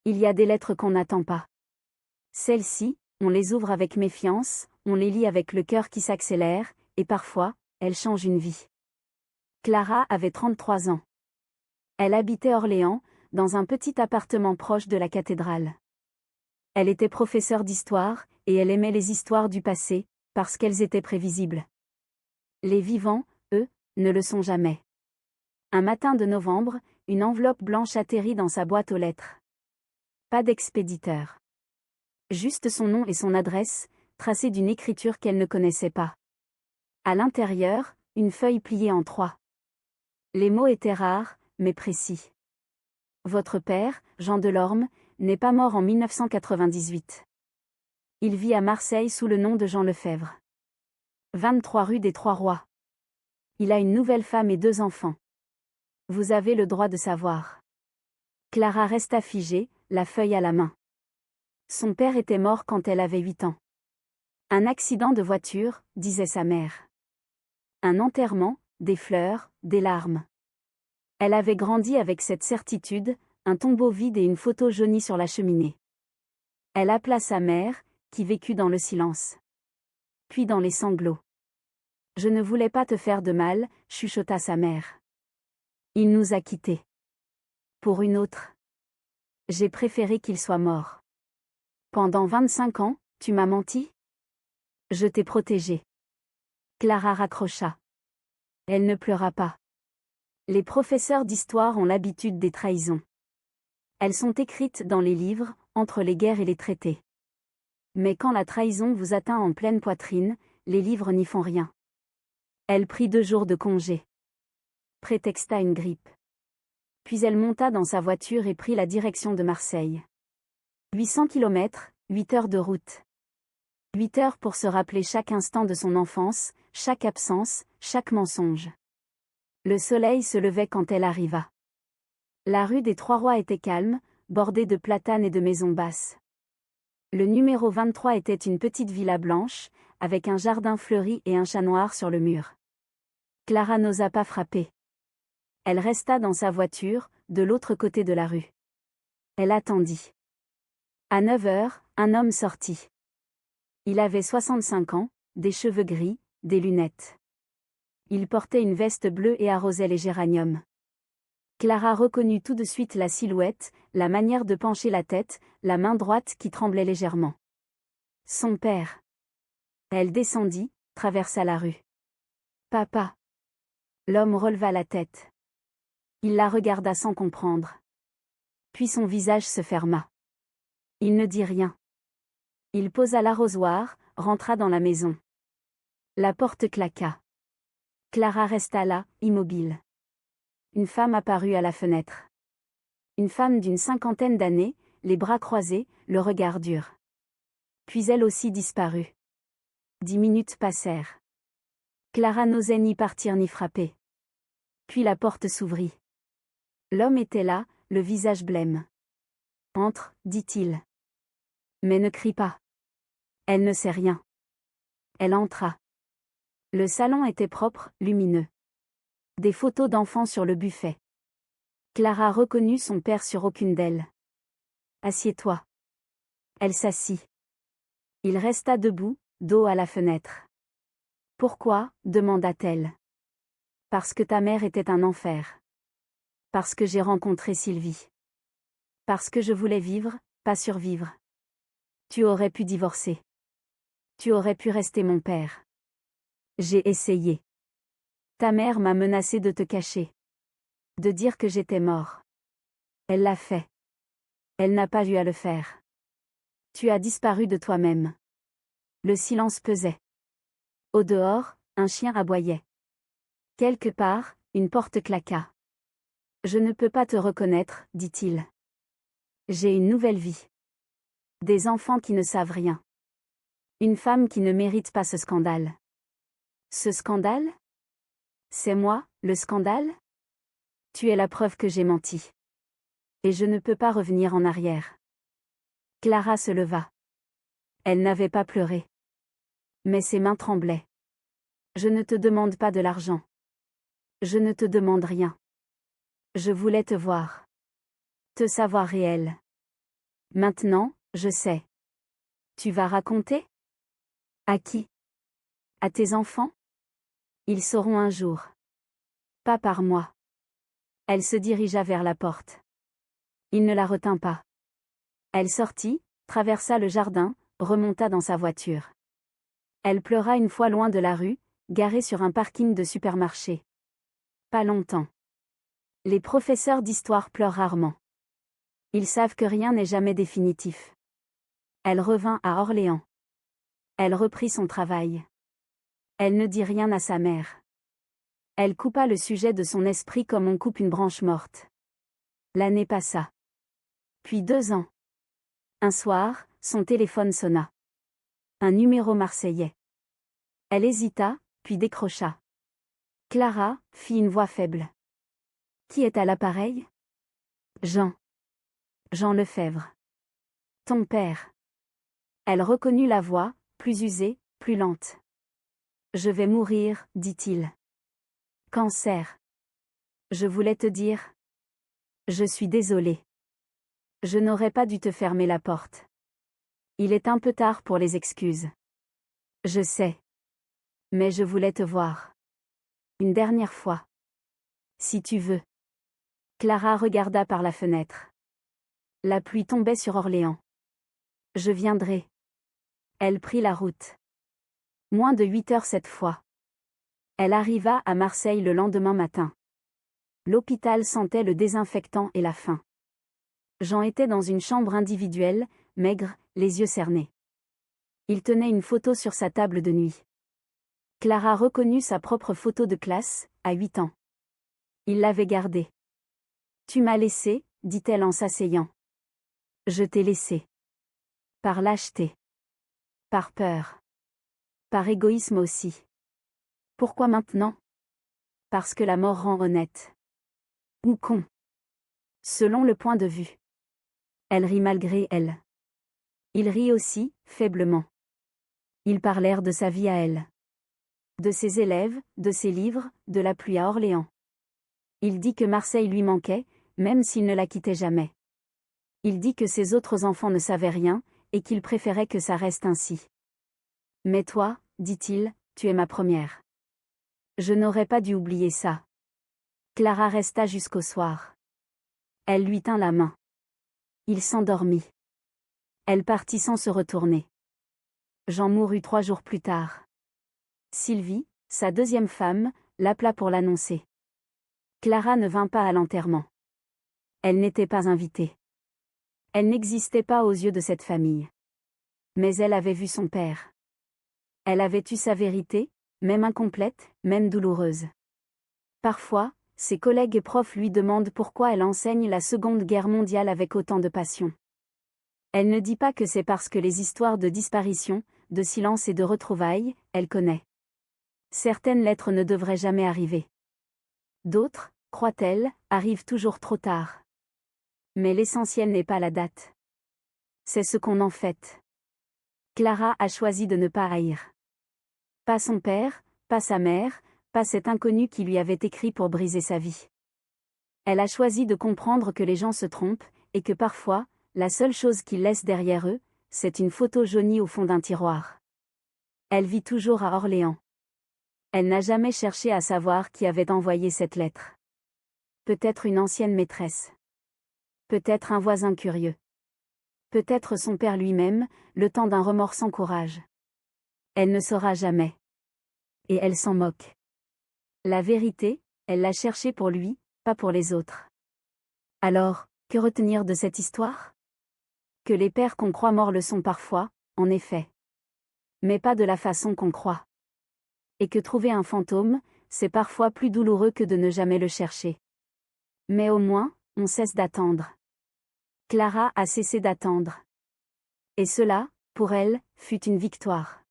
Il y a des lettres qu'on n'attend pas. Celles-ci, on les ouvre avec méfiance, on les lit avec le cœur qui s'accélère, et parfois, elles changent une vie. Clara avait 33 ans. Elle habitait Orléans, dans un petit appartement proche de la cathédrale. Elle était professeure d'histoire, et elle aimait les histoires du passé, parce qu'elles étaient prévisibles. Les vivants, eux, ne le sont jamais. Un matin de novembre, une enveloppe blanche atterrit dans sa boîte aux lettres. Pas d'expéditeur. Juste son nom et son adresse, tracés d'une écriture qu'elle ne connaissait pas. À l'intérieur, une feuille pliée en 3. Les mots étaient rares, mais précis. Votre père, Jean Delorme, n'est pas mort en 1998. Il vit à Marseille sous le nom de Jean Lefebvre. 23 rue des Trois-Rois. Il a une nouvelle femme et 2 enfants. Vous avez le droit de savoir. Clara resta figée, la feuille à la main. Son père était mort quand elle avait 8 ans. Un accident de voiture, disait sa mère. Un enterrement, des fleurs, des larmes. Elle avait grandi avec cette certitude, un tombeau vide et une photo jaunie sur la cheminée. Elle appela sa mère, qui vécut dans le silence. Puis dans les sanglots. Je ne voulais pas te faire de mal, chuchota sa mère. Il nous a quittés. Pour une autre. J'ai préféré qu'il soit mort. Pendant 25 ans, tu m'as menti? Je t'ai protégée. Clara raccrocha. Elle ne pleura pas. Les professeurs d'histoire ont l'habitude des trahisons. Elles sont écrites dans les livres, entre les guerres et les traités. Mais quand la trahison vous atteint en pleine poitrine, les livres n'y font rien. Elle prit 2 jours de congé. Prétexta une grippe. Puis elle monta dans sa voiture et prit la direction de Marseille. 800 kilomètres, 8 heures de route. 8 heures pour se rappeler chaque instant de son enfance, chaque absence, chaque mensonge. Le soleil se levait quand elle arriva. La rue des Trois-Rois était calme, bordée de platanes et de maisons basses. Le numéro 23 était une petite villa blanche, avec un jardin fleuri et un chat noir sur le mur. Clara n'osa pas frapper. Elle resta dans sa voiture, de l'autre côté de la rue. Elle attendit. À 9 heures, un homme sortit. Il avait 65 ans, des cheveux gris, des lunettes. Il portait une veste bleue et arrosait les géraniums. Clara reconnut tout de suite la silhouette, la manière de pencher la tête, la main droite qui tremblait légèrement. Son père. Elle descendit, traversa la rue. Papa. L'homme releva la tête. Il la regarda sans comprendre. Puis son visage se ferma. Il ne dit rien. Il posa l'arrosoir, rentra dans la maison. La porte claqua. Clara resta là, immobile. Une femme apparut à la fenêtre. Une femme d'une 50aine d'années, les bras croisés, le regard dur. Puis elle aussi disparut. 10 minutes passèrent. Clara n'osait ni partir ni frapper. Puis la porte s'ouvrit. L'homme était là, le visage blême. Entre, dit-il. Mais ne crie pas. Elle ne sait rien. Elle entra. Le salon était propre, lumineux. Des photos d'enfants sur le buffet. Clara reconnut son père sur aucune d'elles. Assieds-toi. Elle s'assit. Il resta debout, dos à la fenêtre. Pourquoi, demanda-t-elle. Parce que ta mère était un enfer. Parce que j'ai rencontré Sylvie. Parce que je voulais vivre, pas survivre. Tu aurais pu divorcer. Tu aurais pu rester mon père. J'ai essayé. Ta mère m'a menacé de te cacher. De dire que j'étais mort. Elle l'a fait. Elle n'a pas eu à le faire. Tu as disparu de toi-même. Le silence pesait. Au dehors, un chien aboyait. Quelque part, une porte claqua. Je ne peux pas te reconnaître, dit-il. J'ai une nouvelle vie. Des enfants qui ne savent rien. Une femme qui ne mérite pas ce scandale. Ce scandale? C'est moi, le scandale? Tu es la preuve que j'ai menti. Et je ne peux pas revenir en arrière. Clara se leva. Elle n'avait pas pleuré. Mais ses mains tremblaient. Je ne te demande pas de l'argent. Je ne te demande rien. Je voulais te voir. Te savoir réel. Maintenant, je sais. Tu vas raconter? À qui? À tes enfants? Ils sauront un jour. Pas par moi. Elle se dirigea vers la porte. Il ne la retint pas. Elle sortit, traversa le jardin, remonta dans sa voiture. Elle pleura une fois loin de la rue, garée sur un parking de supermarché. Pas longtemps. Les professeurs d'histoire pleurent rarement. Ils savent que rien n'est jamais définitif. Elle revint à Orléans. Elle reprit son travail. Elle ne dit rien à sa mère. Elle coupa le sujet de son esprit comme on coupe une branche morte. L'année passa. Puis 2 ans. Un soir, son téléphone sonna. Un numéro marseillais. Elle hésita, puis décrocha. Clara, fit une voix faible. Qui est à l'appareil? Jean. Jean Lefebvre. Ton père. Elle reconnut la voix, plus usée, plus lente. Je vais mourir, dit-il. Cancer. Je voulais te dire. Je suis désolée. Je n'aurais pas dû te fermer la porte. Il est un peu tard pour les excuses. Je sais. Mais je voulais te voir. Une dernière fois. Si tu veux. Clara regarda par la fenêtre. La pluie tombait sur Orléans. Je viendrai. Elle prit la route. Moins de 8 heures cette fois. Elle arriva à Marseille le lendemain matin. L'hôpital sentait le désinfectant et la faim. Jean était dans une chambre individuelle, maigre, les yeux cernés. Il tenait une photo sur sa table de nuit. Clara reconnut sa propre photo de classe, à 8 ans. Il l'avait gardée. Tu m'as laissé, dit-elle en s'asseyant. Je t'ai laissé. Par lâcheté. Par peur. Par égoïsme aussi. Pourquoi maintenant? Parce que la mort rend honnête. Ou con. Selon le point de vue. Elle rit malgré elle. Il rit aussi, faiblement. Ils parlèrent de sa vie à elle. De ses élèves, de ses livres, de la pluie à Orléans. Il dit que Marseille lui manquait, même s'il ne la quittait jamais. Il dit que ses autres enfants ne savaient rien, et qu'il préférait que ça reste ainsi. Mais toi, dit-il, tu es ma première. Je n'aurais pas dû oublier ça. Clara resta jusqu'au soir. Elle lui tint la main. Il s'endormit. Elle partit sans se retourner. Jean mourut 3 jours plus tard. Sylvie, sa deuxième femme, l'appela pour l'annoncer. Clara ne vint pas à l'enterrement. Elle n'était pas invitée. Elle n'existait pas aux yeux de cette famille. Mais elle avait vu son père. Elle avait eu sa vérité, même incomplète, même douloureuse. Parfois, ses collègues et profs lui demandent pourquoi elle enseigne la Seconde Guerre mondiale avec autant de passion. Elle ne dit pas que c'est parce que les histoires de disparition, de silence et de retrouvailles, elle connaît. Certaines lettres ne devraient jamais arriver. D'autres, croit-elle, arrivent toujours trop tard. Mais l'essentiel n'est pas la date. C'est ce qu'on en fait. Clara a choisi de ne pas haïr. Pas son père, pas sa mère, pas cet inconnu qui lui avait écrit pour briser sa vie. Elle a choisi de comprendre que les gens se trompent, et que parfois, la seule chose qu'ils laissent derrière eux, c'est une photo jaunie au fond d'un tiroir. Elle vit toujours à Orléans. Elle n'a jamais cherché à savoir qui avait envoyé cette lettre. Peut-être une ancienne maîtresse. Peut-être un voisin curieux. Peut-être son père lui-même, le temps d'un remords sans courage. Elle ne saura jamais. Et elle s'en moque. La vérité, elle l'a cherchée pour lui, pas pour les autres. Alors, que retenir de cette histoire? Que les pères qu'on croit morts le sont parfois, en effet. Mais pas de la façon qu'on croit. Et que trouver un fantôme, c'est parfois plus douloureux que de ne jamais le chercher. Mais au moins, on cesse d'attendre. Clara a cessé d'attendre. Et cela, pour elle, fut une victoire.